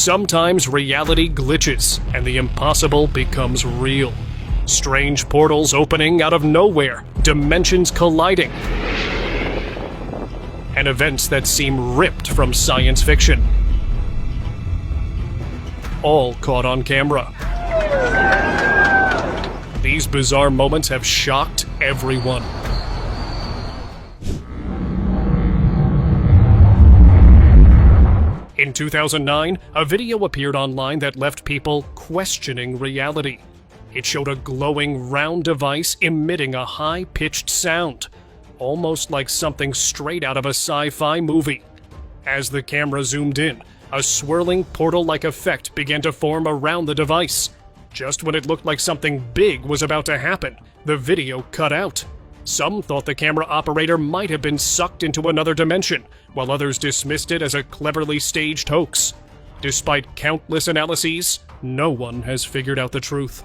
Sometimes reality glitches and the impossible becomes real. Strange portals opening out of nowhere, dimensions colliding, and events that seem ripped from science fiction. All caught on camera. These bizarre moments have shocked everyone. In 2009, a video appeared online that left people questioning reality. It showed a glowing round device emitting a high-pitched sound, almost like something straight out of a sci-fi movie. As the camera zoomed in, a swirling portal-like effect began to form around the device. Just when it looked like something big was about to happen, the video cut out. Some thought the camera operator might have been sucked into another dimension, while others dismissed it as a cleverly staged hoax. Despite countless analyses, no one has figured out the truth.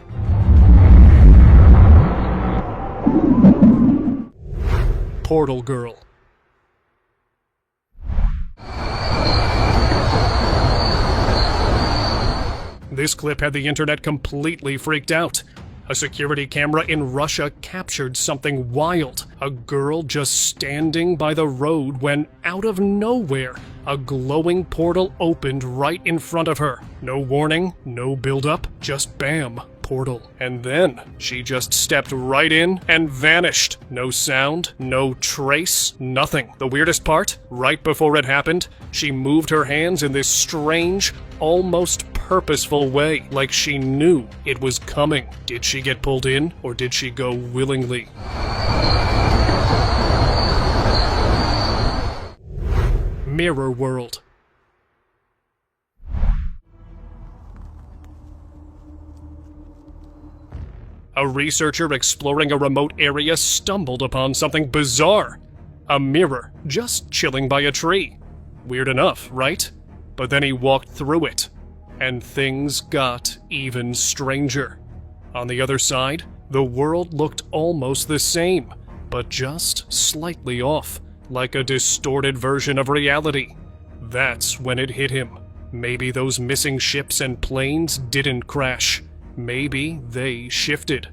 Portal Girl. This clip had the internet completely freaked out. A security camera in Russia captured something wild. A girl just standing by the road when, out of nowhere, a glowing portal opened right in front of her. No warning, no build-up, just bam, portal. And then, she just stepped right in and vanished. No sound, no trace, nothing. The weirdest part, right before it happened, she moved her hands in this strange, almost purposeful way, like she knew it was coming. Did she get pulled in, or did she go willingly? Mirror World. A researcher exploring a remote area stumbled upon something bizarre. A mirror just chilling by a tree. Weird enough, right? But then he walked through it, and things got even stranger. On the other side, the world looked almost the same, but just slightly off, like a distorted version of reality. That's when it hit him. Maybe those missing ships and planes didn't crash. Maybe they shifted.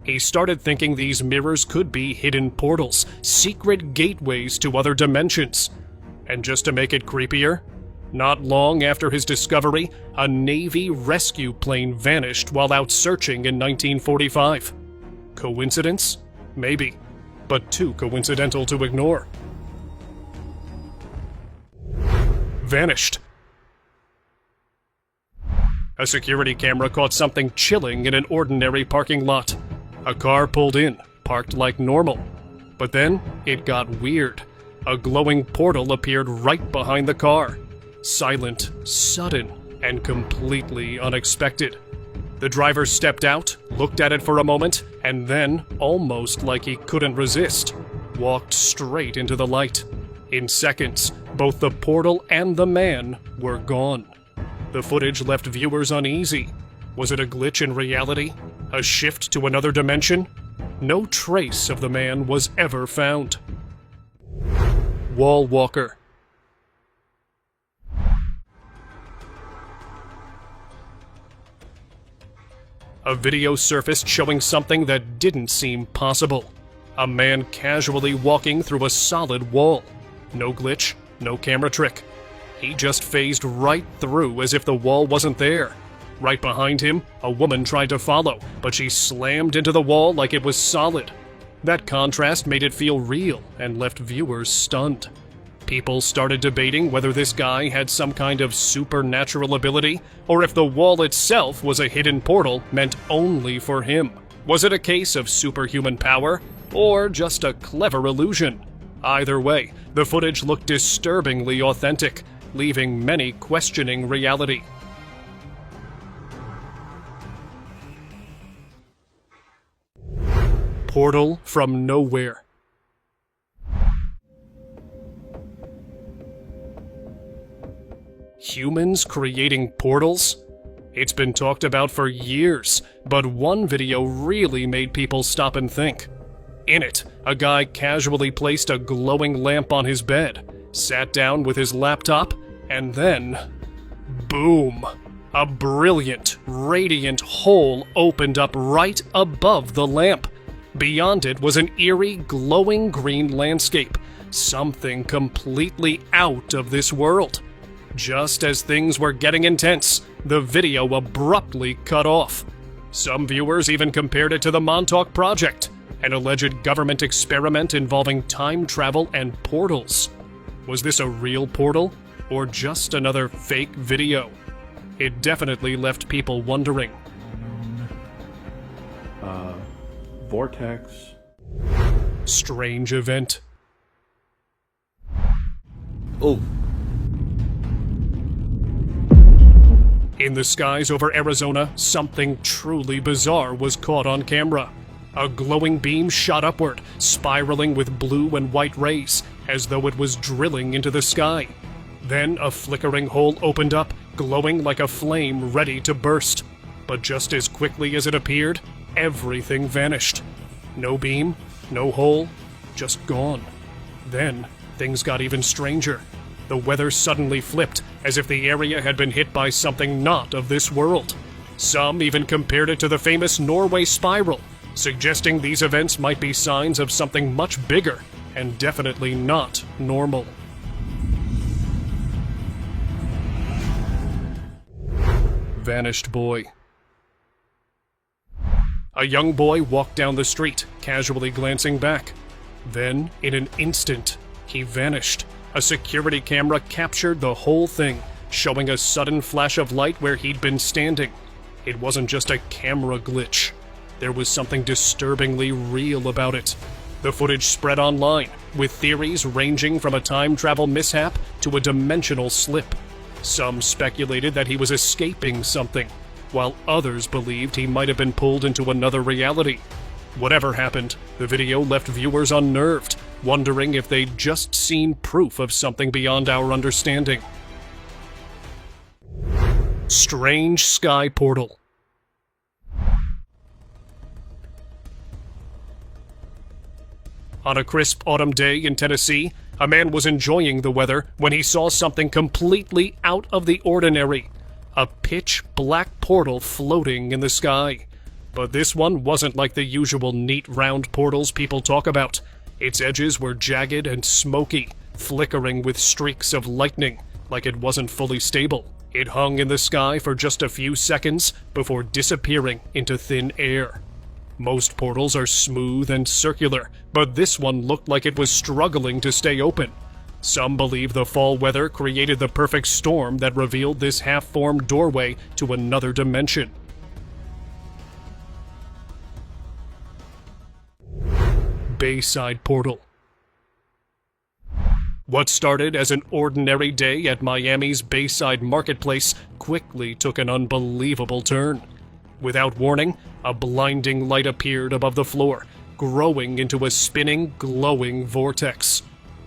He started thinking these mirrors could be hidden portals, secret gateways to other dimensions. And just to make it creepier, not long after his discovery, a Navy rescue plane vanished while out searching in 1945. Coincidence? Maybe, but too coincidental to ignore. Vanished. A security camera caught something chilling in an ordinary parking lot. A car pulled in, parked like normal. But then, it got weird. A glowing portal appeared right behind the car. Silent, sudden, and completely unexpected. The driver stepped out, looked at it for a moment, and then, almost like he couldn't resist, walked straight into the light. In seconds, both the portal and the man were gone. The footage left viewers uneasy. Was it a glitch in reality? A shift to another dimension? No trace of the man was ever found. Wall Walker. A video surfaced showing something that didn't seem possible. A man casually walking through a solid wall. No glitch, no camera trick. He just phased right through as if the wall wasn't there. Right behind him, a woman tried to follow, but she slammed into the wall like it was solid. That contrast made it feel real and left viewers stunned. People started debating whether this guy had some kind of supernatural ability, or if the wall itself was a hidden portal meant only for him. Was it a case of superhuman power, or just a clever illusion? Either way, the footage looked disturbingly authentic, leaving many questioning reality. Portal from nowhere. Humans creating portals? It's been talked about for years, but one video really made people stop and think. In it, a guy casually placed a glowing lamp on his bed, sat down with his laptop, and then... Boom! A brilliant, radiant hole opened up right above the lamp. Beyond it was an eerie, glowing green landscape, something completely out of this world. Just as things were getting intense, the video abruptly cut off. Some viewers even compared it to the Montauk Project, an alleged government experiment involving time travel and portals. Was this a real portal, or just another fake video? It definitely left people wondering. Vortex. Strange event. Oh. In the skies over Arizona, something truly bizarre was caught on camera. A glowing beam shot upward, spiraling with blue and white rays, as though it was drilling into the sky. Then a flickering hole opened up, glowing like a flame ready to burst. But just as quickly as it appeared, everything vanished. No beam, no hole, just gone. Then, things got even stranger. The weather suddenly flipped, as if the area had been hit by something not of this world. Some even compared it to the famous Norway spiral, suggesting these events might be signs of something much bigger, and definitely not normal. Vanished boy. A young boy walked down the street, casually glancing back. Then, in an instant, he vanished. A security camera captured the whole thing, showing a sudden flash of light where he'd been standing. It wasn't just a camera glitch. There was something disturbingly real about it. The footage spread online, with theories ranging from a time travel mishap to a dimensional slip. Some speculated that he was escaping something, while others believed he might have been pulled into another reality. Whatever happened, the video left viewers unnerved, wondering if they'd just seen proof of something beyond our understanding. Strange sky portal. On a crisp autumn day in Tennessee, a man was enjoying the weather when he saw something completely out of the ordinary. A pitch-black portal floating in the sky. But this one wasn't like the usual neat round portals people talk about. Its edges were jagged and smoky, flickering with streaks of lightning, like it wasn't fully stable. It hung in the sky for just a few seconds before disappearing into thin air. Most portals are smooth and circular, but this one looked like it was struggling to stay open. Some believe the fall weather created the perfect storm that revealed this half-formed doorway to another dimension. Bayside portal. What started as an ordinary day at Miami's Bayside Marketplace quickly took an unbelievable turn. Without warning, a blinding light appeared above the floor, growing into a spinning, glowing vortex.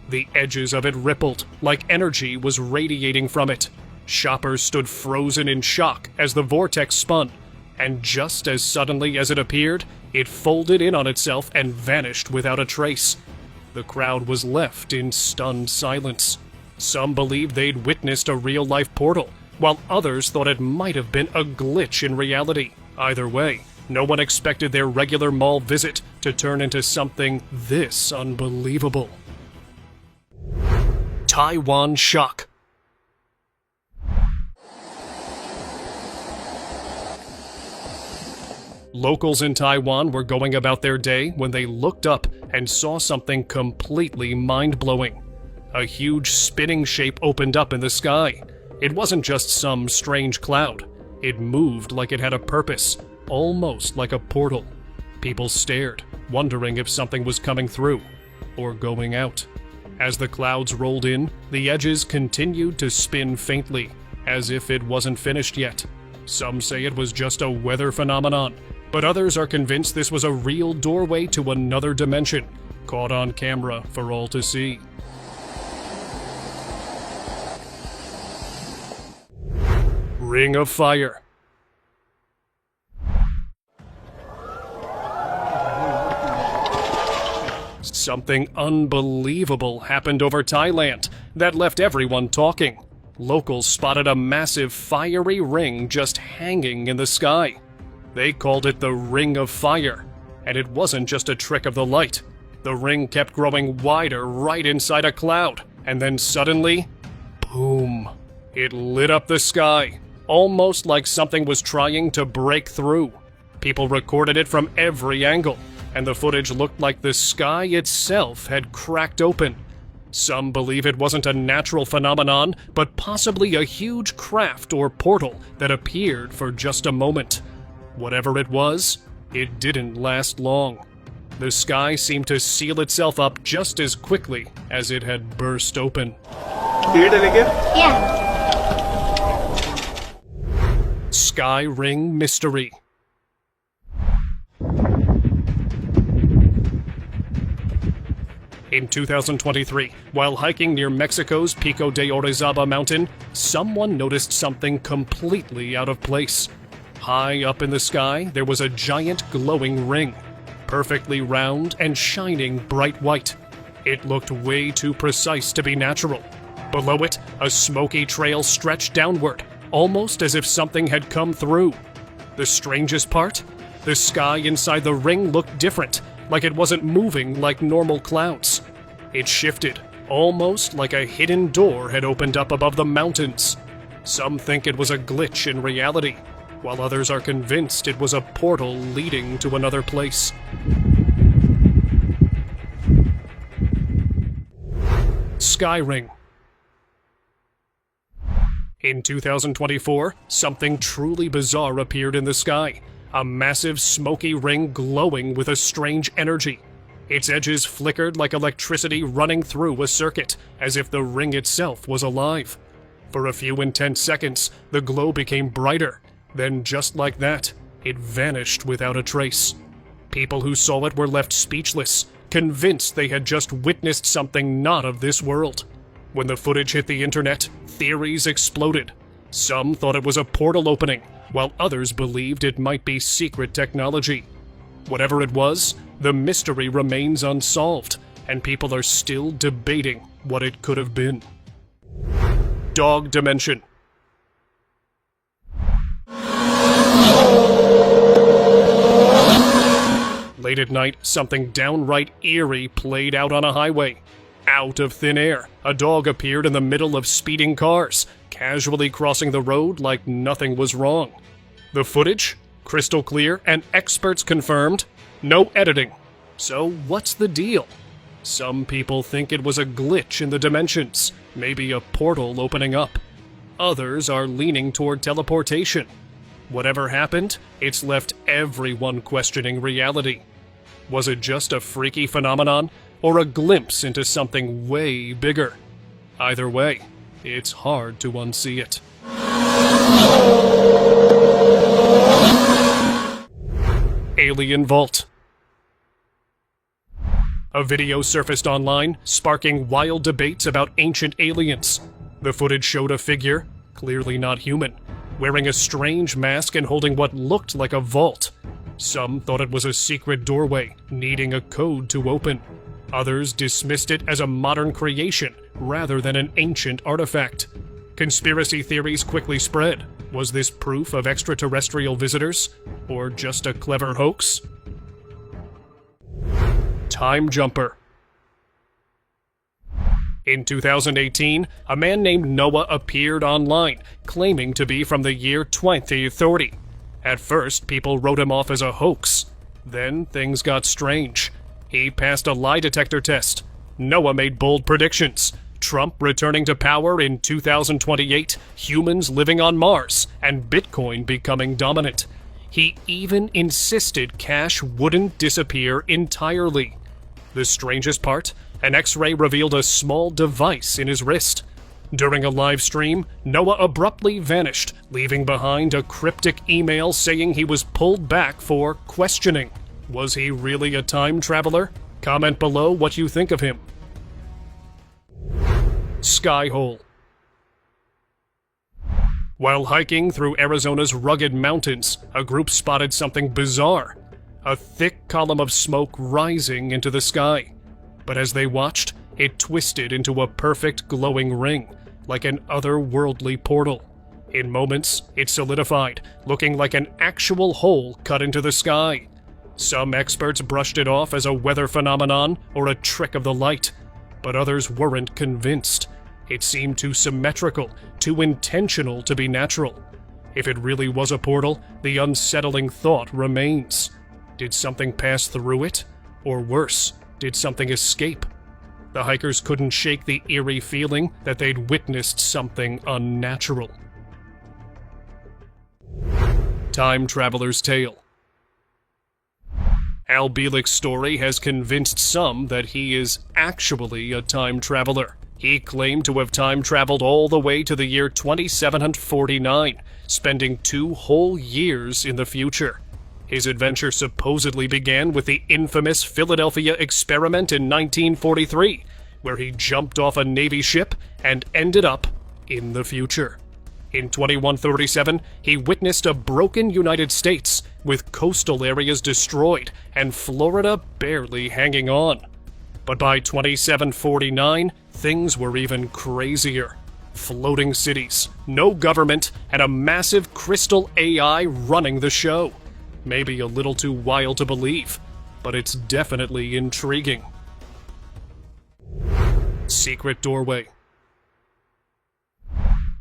The edges of it rippled, like energy was radiating from it. Shoppers stood frozen in shock as the vortex spun, and just as suddenly as it appeared, it folded in on itself and vanished without a trace. The crowd was left in stunned silence. Some believed they'd witnessed a real-life portal, while others thought it might have been a glitch in reality. Either way, no one expected their regular mall visit to turn into something this unbelievable. Taiwan shock. Locals in Taiwan were going about their day when they looked up and saw something completely mind-blowing. A huge spinning shape opened up in the sky. It wasn't just some strange cloud. It moved like it had a purpose, almost like a portal. People stared, wondering if something was coming through or going out. As the clouds rolled in, the edges continued to spin faintly, as if it wasn't finished yet. Some say it was just a weather phenomenon, but others are convinced this was a real doorway to another dimension, caught on camera for all to see. Ring of Fire. Something unbelievable happened over Thailand that left everyone talking. locals spotted a massive fiery ring just hanging in the sky. They called it the Ring of Fire, and it wasn't just a trick of the light. The ring kept growing wider right inside a cloud, and then suddenly, boom, it lit up the sky, almost like something was trying to break through. People recorded it from every angle, and the footage looked like the sky itself had cracked open. Some believe it wasn't a natural phenomenon, but possibly a huge craft or portal that appeared for just a moment. Whatever it was, it didn't last long. The sky seemed to seal itself up just as quickly as it had burst open. Yeah. Sky Ring Mystery. In 2023, while hiking near Mexico's Pico de Orizaba mountain, someone noticed something completely out of place. High up in the sky, there was a giant glowing ring, perfectly round and shining bright white. It looked way too precise to be natural. Below it, a smoky trail stretched downward, almost as if something had come through. The strangest part? The sky inside the ring looked different, like it wasn't moving like normal clouds. It shifted, almost like a hidden door had opened up above the mountains. Some think it was a glitch in reality, while others are convinced it was a portal leading to another place. Sky Ring. In 2024, something truly bizarre appeared in the sky. A massive smoky ring glowing with a strange energy. Its edges flickered like electricity running through a circuit, as if the ring itself was alive. For a few intense seconds, the glow became brighter. Then, just like that, it vanished without a trace. People who saw it were left speechless, convinced they had just witnessed something not of this world. When the footage hit the internet, theories exploded. Some thought it was a portal opening, while others believed it might be secret technology. Whatever it was, the mystery remains unsolved, and people are still debating what it could have been. Dog Dimension. Late at night, something downright eerie played out on a highway. Out of thin air, a dog appeared in the middle of speeding cars, casually crossing the road like nothing was wrong. The footage? Crystal clear, and experts confirmed, no editing. So what's the deal? Some people think it was a glitch in the dimensions, maybe a portal opening up. Others are leaning toward teleportation. Whatever happened, it's left everyone questioning reality. Was it just a freaky phenomenon, or a glimpse into something way bigger? Either way, it's hard to unsee it. Alien Vault. A video surfaced online, sparking wild debates about ancient aliens. The footage showed a figure, clearly not human, wearing a strange mask and holding what looked like a vault. Some thought it was a secret doorway, needing a code to open. Others dismissed it as a modern creation, rather than an ancient artifact. Conspiracy theories quickly spread. Was this proof of extraterrestrial visitors? Or just a clever hoax? Time Jumper. In 2018, a man named Noah appeared online, claiming to be from the year 2030. At first, people wrote him off as a hoax. Then things got strange. He passed a lie detector test. Noah made bold predictions. Trump returning to power in 2028, humans living on Mars, and Bitcoin becoming dominant. He even insisted cash wouldn't disappear entirely. The strangest part? An X-ray revealed a small device in his wrist. During a live stream, Noah abruptly vanished, leaving behind a cryptic email saying he was pulled back for questioning. Was he really a time traveler? Comment below what you think of him. Skyhole. While hiking through Arizona's rugged mountains, a group spotted something bizarre. A thick column of smoke rising into the sky. But as they watched, it twisted into a perfect glowing ring, like an otherworldly portal. In moments, it solidified, looking like an actual hole cut into the sky. Some experts brushed it off as a weather phenomenon or a trick of the light, but others weren't convinced. It seemed too symmetrical, too intentional to be natural. If it really was a portal, the unsettling thought remains. Did something pass through it? Or worse, did something escape? The hikers couldn't shake the eerie feeling that they'd witnessed something unnatural. Time Traveler's Tale. Al Bielik's story has convinced some that he is actually a time traveler. He claimed to have time traveled all the way to the year 2749, spending 2 whole years in the future. His adventure supposedly began with the infamous Philadelphia experiment in 1943, where he jumped off a Navy ship and ended up in the future. In 2137, he witnessed a broken United States, with coastal areas destroyed and Florida barely hanging on. But by 2749, things were even crazier. Floating cities, no government, and a massive crystal AI running the show. Maybe a little too wild to believe, but it's definitely intriguing. Secret doorway.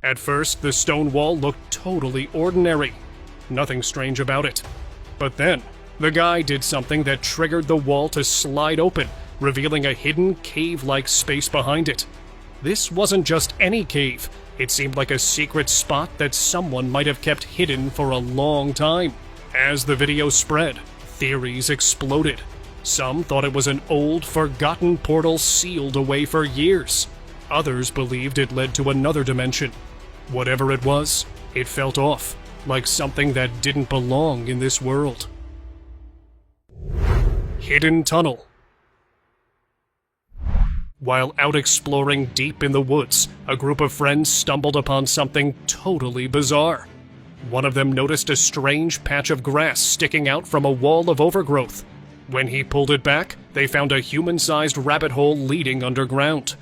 At first, the stone wall looked totally ordinary. Nothing strange about it. But then, the guy did something that triggered the wall to slide open, revealing a hidden cave-like space behind it. This wasn't just any cave. It seemed like a secret spot that someone might have kept hidden for a long time. As the video spread, theories exploded. Some thought it was an old, forgotten portal sealed away for years. Others believed it led to another dimension. Whatever it was, it felt off, like something that didn't belong in this world. Hidden tunnel. While out exploring deep in the woods, a group of friends stumbled upon something totally bizarre. One of them noticed a strange patch of grass sticking out from a wall of overgrowth. When he pulled it back, they found a human-sized rabbit hole leading underground.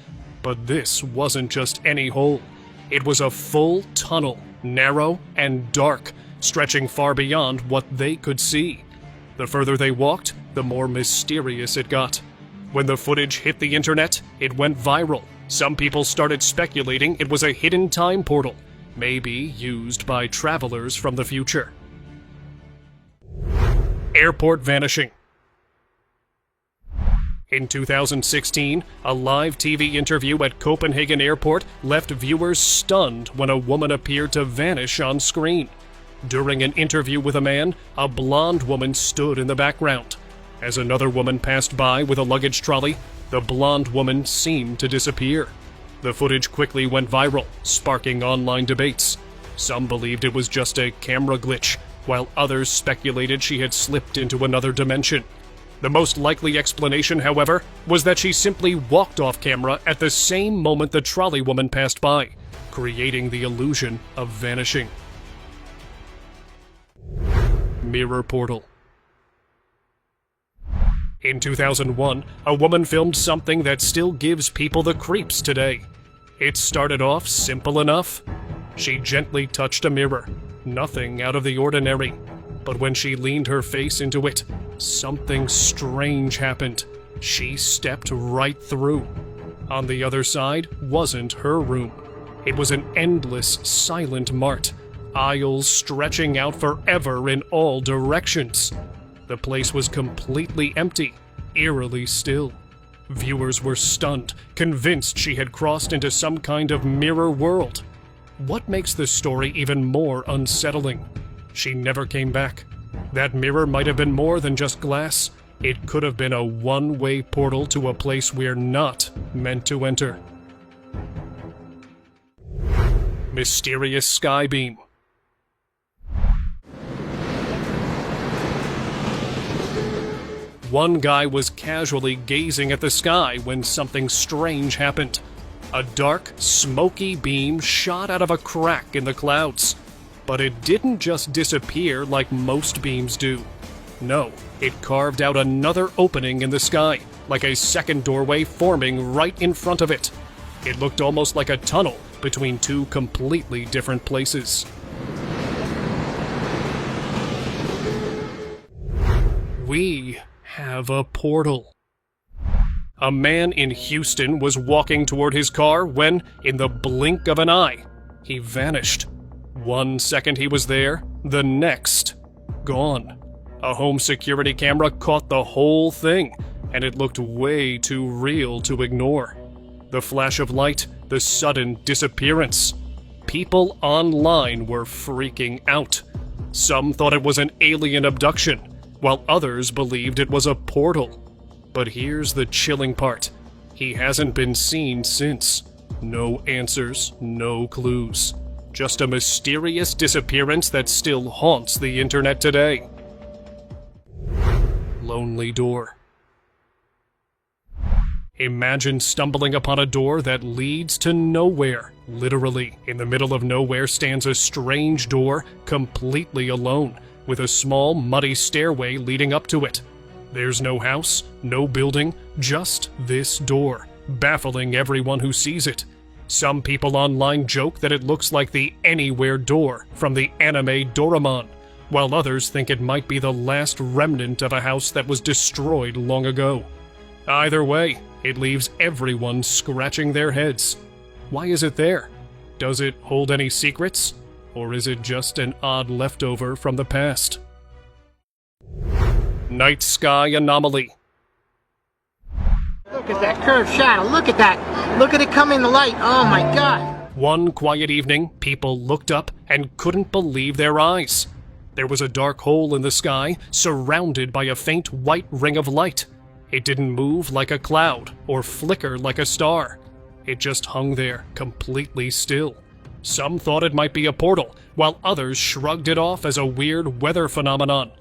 But this wasn't just any hole. It was a full tunnel, narrow and dark, stretching far beyond what they could see. The further they walked, the more mysterious it got. When the footage hit the internet, it went viral. Some people started speculating it was a hidden time portal, maybe used by travelers from the future. Airport vanishing. In 2016, a live TV interview at Copenhagen Airport left viewers stunned when a woman appeared to vanish on screen. During an interview with a man, a blonde woman stood in the background. As another woman passed by with a luggage trolley, the blonde woman seemed to disappear. The footage quickly went viral, sparking online debates. Some believed it was just a camera glitch, while others speculated she had slipped into another dimension. The most likely explanation, however, was that she simply walked off camera at the same moment the trolley woman passed by, creating the illusion of vanishing. Mirror portal. In 2001, a woman filmed something that still gives people the creeps today. It started off simple enough. She gently touched a mirror, nothing out of the ordinary. But when she leaned her face into it, something strange happened. She stepped right through. On the other side wasn't her room. It was an endless, silent mart, aisles stretching out forever in all directions. The place was completely empty, eerily still. Viewers were stunned, convinced she had crossed into some kind of mirror world. What makes this story even more unsettling? She never came back. That mirror might have been more than just glass. It could have been a one-way portal to a place we're not meant to enter. Mysterious skybeam. One guy was casually gazing at the sky when something strange happened. A dark, smoky beam shot out of a crack in the clouds. But it didn't just disappear like most beams do. No, it carved out another opening in the sky, like a second doorway forming right in front of it. It looked almost like a tunnel, between two completely different places. We have a portal. A man in Houston was walking toward his car when, in the blink of an eye, he vanished. 1 second he was there, the next, gone. A home security camera caught the whole thing, and it looked way too real to ignore. The flash of light, the sudden disappearance. People online were freaking out. Some thought it was an alien abduction, while others believed it was a portal. But here's the chilling part. He hasn't been seen since. No answers, no clues. Just a mysterious disappearance that still haunts the internet today. Lonely door. Imagine stumbling upon a door that leads to nowhere. Literally, in the middle of nowhere stands a strange door, completely alone, with a small, muddy stairway leading up to it. There's no house, no building, just this door, baffling everyone who sees it. Some people online joke that it looks like the Anywhere door from the anime Doraemon, while others think it might be the last remnant of a house that was destroyed long ago. Either way, it leaves everyone scratching their heads. Why is it there? Does it hold any secrets? Or is it just an odd leftover from the past? Night sky anomaly. Look at that curved shadow. Look at that. Look at it come in the light. Oh my God. One quiet evening, people looked up and couldn't believe their eyes. There was a dark hole in the sky, surrounded by a faint white ring of light. It didn't move like a cloud or flicker like a star. It just hung there, completely still. Some thought it might be a portal, while others shrugged it off as a weird weather phenomenon.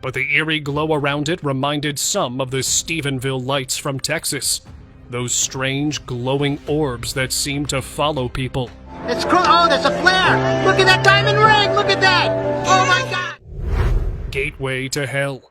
But the eerie glow around it reminded some of the Stephenville lights from Texas. Those strange glowing orbs that seem to follow people. Oh, there's a flare! Look at that diamond ring! Look at that! Oh my God! Gateway to hell.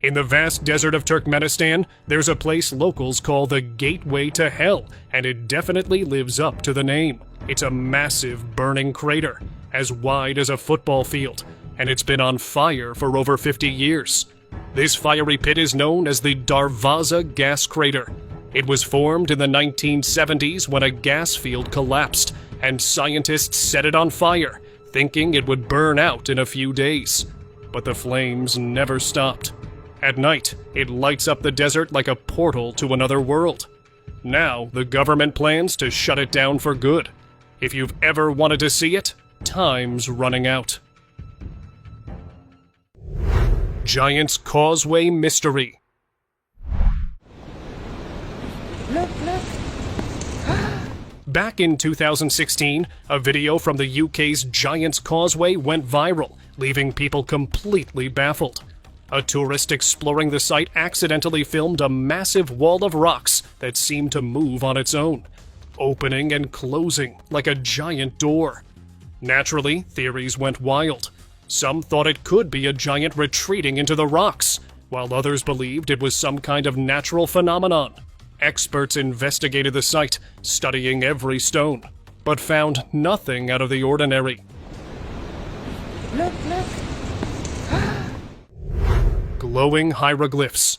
In the vast desert of Turkmenistan, there's a place locals call the Gateway to Hell, and it definitely lives up to the name. It's a massive burning crater, as wide as a football field, and it's been on fire for over 50 years. This fiery pit is known as the Darvaza gas crater. It was formed in the 1970s when a gas field collapsed, and scientists set it on fire, thinking it would burn out in a few days. But the flames never stopped. At night, it lights up the desert like a portal to another world. Now, the government plans to shut it down for good. If you've ever wanted to see it, time's running out. Giant's Causeway Mystery. Look. Back in 2016, a video from the UK's Giant's Causeway went viral, leaving people completely baffled. A tourist exploring the site accidentally filmed a massive wall of rocks that seemed to move on its own, opening and closing like a giant door. Naturally, theories went wild. Some thought it could be a giant retreating into the rocks, while others believed it was some kind of natural phenomenon. Experts investigated the site, studying every stone, but found nothing out of the ordinary. Look. Glowing hieroglyphs.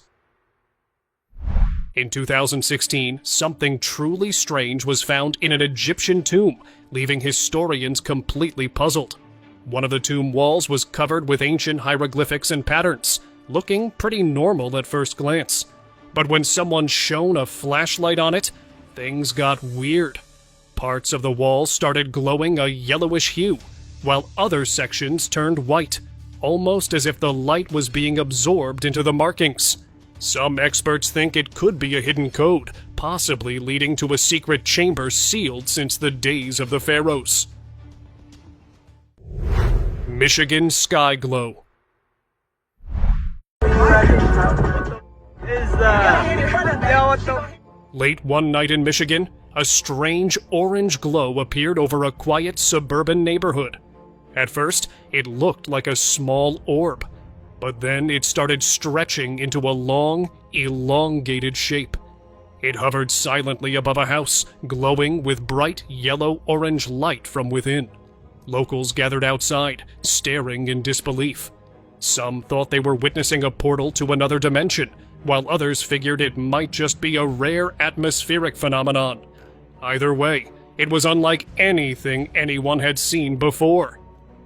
In 2016, something truly strange was found in an Egyptian tomb, leaving historians completely puzzled. One of the tomb walls was covered with ancient hieroglyphics and patterns, looking pretty normal at first glance. But when someone shone a flashlight on it, things got weird. Parts of the wall started glowing a yellowish hue, while other sections turned white, almost as if the light was being absorbed into the markings. Some experts think it could be a hidden code, possibly leading to a secret chamber sealed since the days of the pharaohs. Michigan Sky Glow. Late one night in Michigan, a strange orange glow appeared over a quiet suburban neighborhood. At first, it looked like a small orb, but then it started stretching into a long, elongated shape. It hovered silently above a house, glowing with bright yellow-orange light from within. Locals gathered outside, staring in disbelief. Some thought they were witnessing a portal to another dimension, while others figured it might just be a rare atmospheric phenomenon. Either way, it was unlike anything anyone had seen before.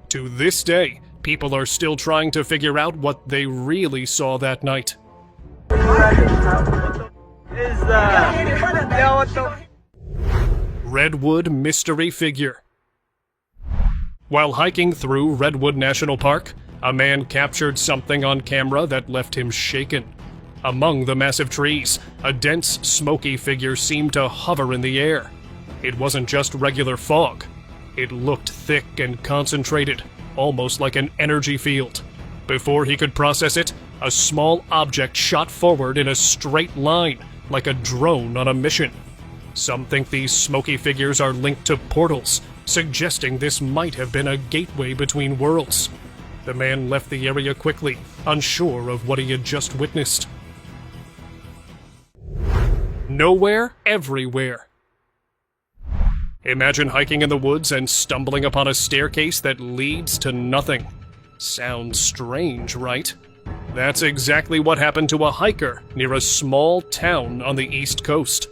To this day, people are still trying to figure out what they really saw that night. Redwood Mystery Figure. While hiking through Redwood National Park, a man captured something on camera that left him shaken. Among the massive trees, a dense, smoky figure seemed to hover in the air. It wasn't just regular fog. It looked thick and concentrated, almost like an energy field. Before he could process it, a small object shot forward in a straight line, like a drone on a mission. Some think these smoky figures are linked to portals, suggesting this might have been a gateway between worlds. The man left the area quickly, unsure of what he had just witnessed. Nowhere, everywhere. Imagine hiking in the woods and stumbling upon a staircase that leads to nothing. Sounds strange, right? That's exactly what happened to a hiker near a small town on the East Coast.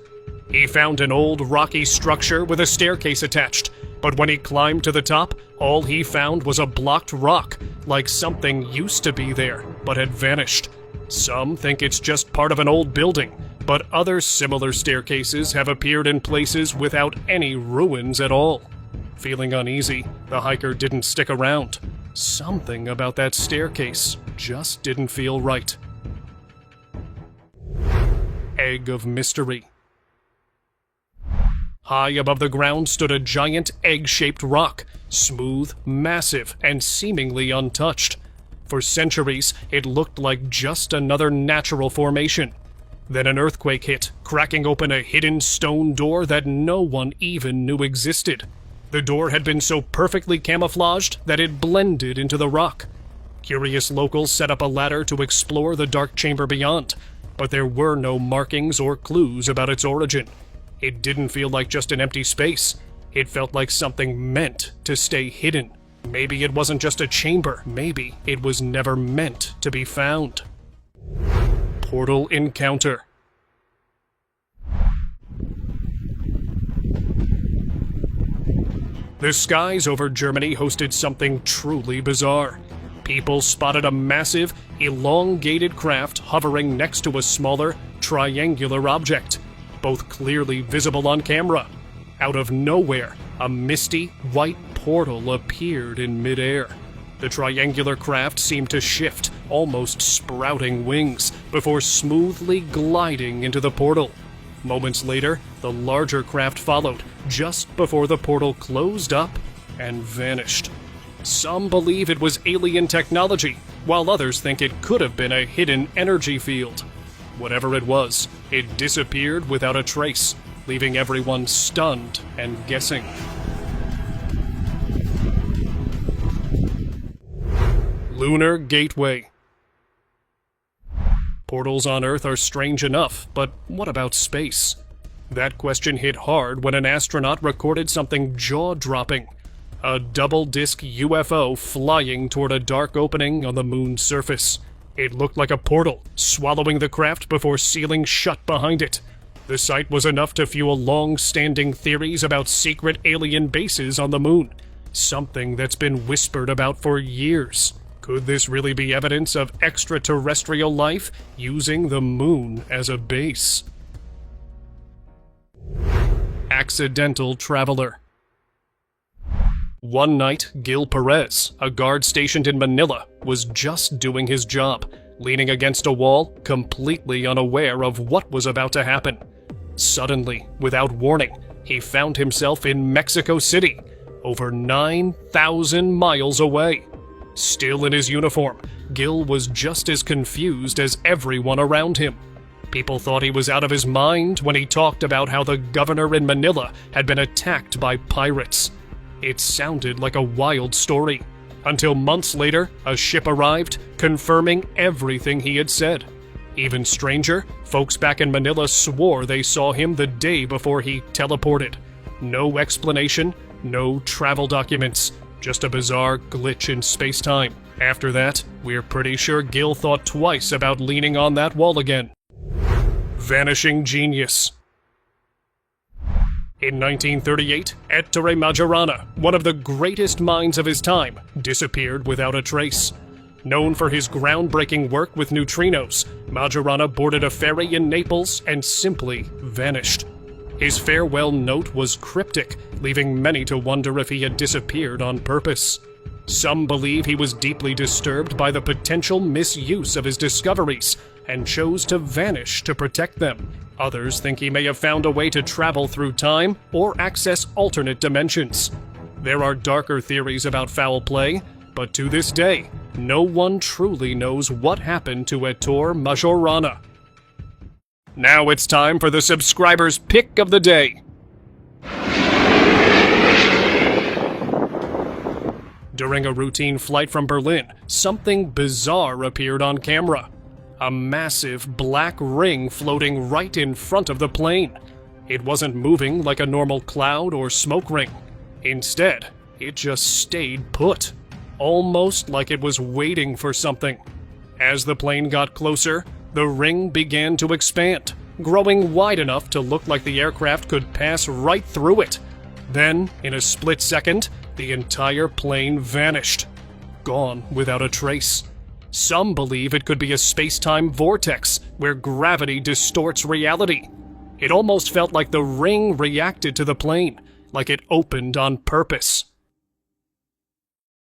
He found an old rocky structure with a staircase attached, but when he climbed to the top, all he found was a blocked rock, like something used to be there, but had vanished. Some think it's just part of an old building, but other similar staircases have appeared in places without any ruins at all. Feeling uneasy, the hiker didn't stick around. Something about that staircase just didn't feel right. Egg of Mystery. High above the ground stood a giant egg-shaped rock, smooth, massive, and seemingly untouched. For centuries, it looked like just another natural formation. Then an earthquake hit, cracking open a hidden stone door that no one even knew existed. The door had been so perfectly camouflaged that it blended into the rock. Curious locals set up a ladder to explore the dark chamber beyond, but there were no markings or clues about its origin. It didn't feel like just an empty space. It felt like something meant to stay hidden. Maybe it wasn't just a chamber. Maybe it was never meant to be found. Portal Encounter. The skies over Germany hosted something truly bizarre. People spotted a massive, elongated craft hovering next to a smaller, triangular object, both clearly visible on camera. Out of nowhere, a misty, white portal appeared in midair. The triangular craft seemed to shift, almost sprouting wings, before smoothly gliding into the portal. Moments later, the larger craft followed, just before the portal closed up and vanished. Some believe it was alien technology, while others think it could have been a hidden energy field. Whatever it was, it disappeared without a trace, leaving everyone stunned and guessing. Lunar Gateway. Portals on Earth are strange enough, but what about space? That question hit hard when an astronaut recorded something jaw-dropping. A double-disc UFO flying toward a dark opening on the moon's surface. It looked like a portal, swallowing the craft before sealing shut behind it. The sight was enough to fuel long-standing theories about secret alien bases on the moon, something that's been whispered about for years. Could this really be evidence of extraterrestrial life using the moon as a base? Accidental Traveler. One night, Gil Perez, a guard stationed in Manila, was just doing his job, leaning against a wall, completely unaware of what was about to happen. Suddenly, without warning, he found himself in Mexico City, over 9,000 miles away. Still in his uniform, Gil was just as confused as everyone around him. People thought he was out of his mind when he talked about how the governor in Manila had been attacked by pirates. It sounded like a wild story, until months later, a ship arrived, confirming everything he had said. Even stranger, folks back in Manila swore they saw him the day before he teleported. No explanation, no travel documents, just a bizarre glitch in space-time. After that, we're pretty sure Gil thought twice about leaning on that wall again. Vanishing genius. In 1938, Ettore Majorana, one of the greatest minds of his time, disappeared without a trace. Known for his groundbreaking work with neutrinos, Majorana boarded a ferry in Naples and simply vanished. His farewell note was cryptic, leaving many to wonder if he had disappeared on purpose. Some believe he was deeply disturbed by the potential misuse of his discoveries and chose to vanish to protect them. Others think he may have found a way to travel through time or access alternate dimensions. There are darker theories about foul play, but to this day, no one truly knows what happened to Ettore Majorana. Now it's time for the subscribers' pick of the day. During a routine flight from Berlin, something bizarre appeared on camera. A massive black ring floating right in front of the plane. It wasn't moving like a normal cloud or smoke ring. Instead, it just stayed put, almost like it was waiting for something. As the plane got closer, the ring began to expand, growing wide enough to look like the aircraft could pass right through it. Then, in a split second, the entire plane vanished, gone without a trace. Some believe it could be a space-time vortex where gravity distorts reality. It almost felt like the ring reacted to the plane, like it opened on purpose.